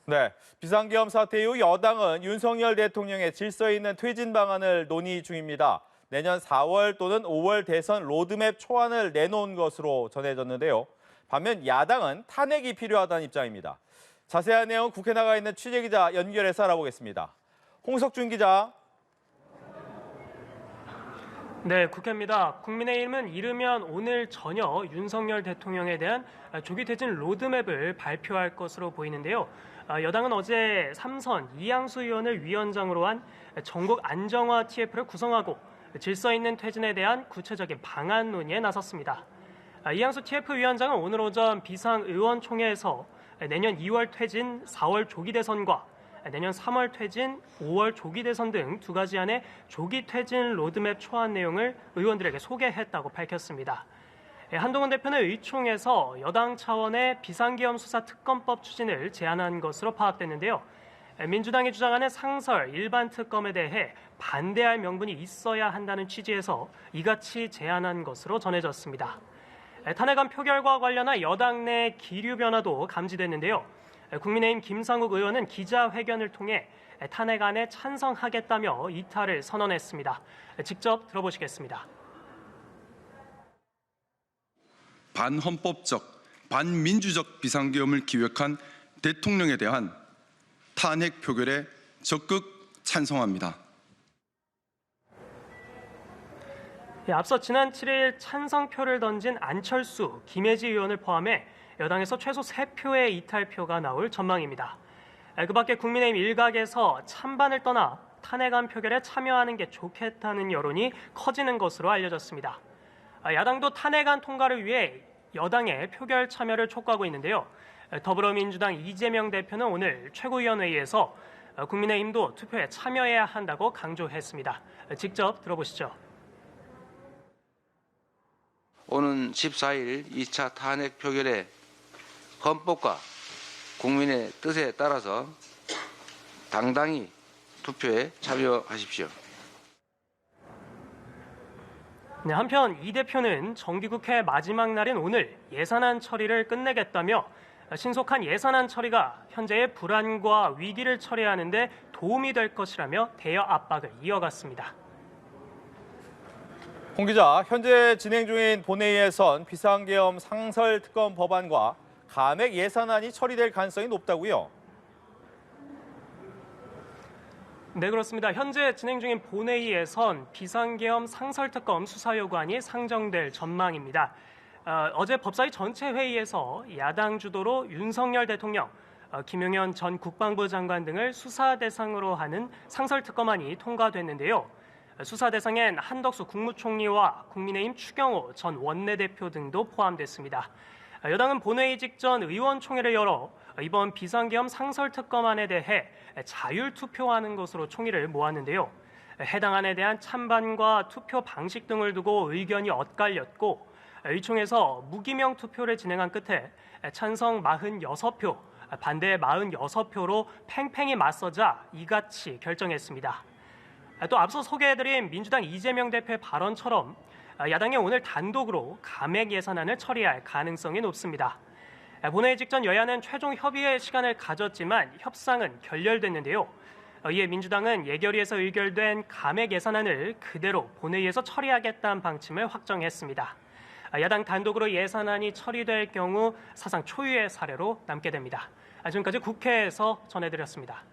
네, 비상계엄 사태 이후 여당은 윤석열 대통령의 질서 있는 퇴진 방안을 논의 중입니다. 내년 4월 또는 5월 대선 로드맵 초안을 내놓은 것으로 전해졌는데요. 반면 야당은 탄핵이 필요하다는 입장입니다. 자세한 내용 국회 나가 있는 취재기자 연결해서 알아보겠습니다. 홍석준 기자. 네, 국회입니다. 국민의힘은 이르면 오늘 저녁 윤석열 대통령에 대한 조기 퇴진 로드맵을 발표할 것으로 보이는데요. 여당은 어제 3선 이양수 의원을 위원장으로 한 전국 안정화 TF를 구성하고 질서 있는 퇴진에 대한 구체적인 방안 논의에 나섰습니다. 이양수 TF 위원장은 오늘 오전 비상의원총회에서 내년 2월 퇴진, 4월 조기 대선과 내년 3월 퇴진, 5월 조기 대선 등 두 가지 안의 조기 퇴진 로드맵 초안 내용을 의원들에게 소개했다고 밝혔습니다. 한동훈 대표는 의총에서 여당 차원의 비상계엄 수사 특검법 추진을 제안한 것으로 파악됐는데요. 민주당이 주장하는 상설 일반 특검에 대해 반대할 명분이 있어야 한다는 취지에서 이같이 제안한 것으로 전해졌습니다. 탄핵안 표결과 관련한 여당 내 기류 변화도 감지됐는데요. 국민의힘 김상욱 의원은 기자회견을 통해 탄핵안에 찬성하겠다며 이탈을 선언했습니다. 직접 들어보시겠습니다. 반헌법적, 반민주적 비상계엄을 기획한 대통령에 대한 탄핵 표결에 적극 찬성합니다. 앞서 지난 7일 찬성표를 던진 안철수, 김혜지 의원을 포함해 여당에서 최소 3표의 이탈표가 나올 전망입니다. 그 밖에 국민의힘 일각에서 찬반을 떠나 탄핵안 표결에 참여하는 게 좋겠다는 여론이 커지는 것으로 알려졌습니다. 야당도 탄핵안 통과를 위해 여당의 표결 참여를 촉구하고 있는데요. 더불어민주당 이재명 대표는 오늘 최고위원회의에서 국민의힘도 투표에 참여해야 한다고 강조했습니다. 직접 들어보시죠. 오는 14일 2차 탄핵 표결에 헌법과 국민의 뜻에 따라서 당당히 투표에 참여하십시오. 네, 한편 이 대표는 정기국회 마지막 날인 오늘 예산안 처리를 끝내겠다며 신속한 예산안 처리가 현재의 불안과 위기를 처리하는 데 도움이 될 것이라며 대여 압박을 이어갔습니다. 홍 기자, 현재 진행 중인 본회의에선 비상계엄 상설특검 법안과 감액 예산안이 처리될 가능성이 높다고요? 네, 그렇습니다. 현재 진행 중인 본회의에선 비상계엄 상설특검 수사 요구안이 상정될 전망입니다. 어제 법사위 전체 회의에서 야당 주도로 윤석열 대통령, 김용현 전 국방부 장관 등을 수사 대상으로 하는 상설특검안이 통과됐는데요. 수사 대상엔 한덕수 국무총리와 국민의힘 추경호 전 원내대표 등도 포함됐습니다. 여당은 본회의 직전 의원총회를 열어 이번 비상계엄 상설특검안에 대해 자율투표하는 것으로 총의를 모았는데요. 해당 안에 대한 찬반과 투표 방식 등을 두고 의견이 엇갈렸고 의총에서 무기명 투표를 진행한 끝에 찬성 46표, 반대 46표로 팽팽히 맞서자 이같이 결정했습니다. 또 앞서 소개해드린 민주당 이재명 대표의 발언처럼 야당이 오늘 단독으로 감액 예산안을 처리할 가능성이 높습니다. 본회의 직전 여야는 최종 협의의 시간을 가졌지만 협상은 결렬됐는데요. 이에 민주당은 예결위에서 의결된 감액 예산안을 그대로 본회의에서 처리하겠다는 방침을 확정했습니다. 야당 단독으로 예산안이 처리될 경우 사상 초유의 사례로 남게 됩니다. 지금까지 국회에서 전해드렸습니다.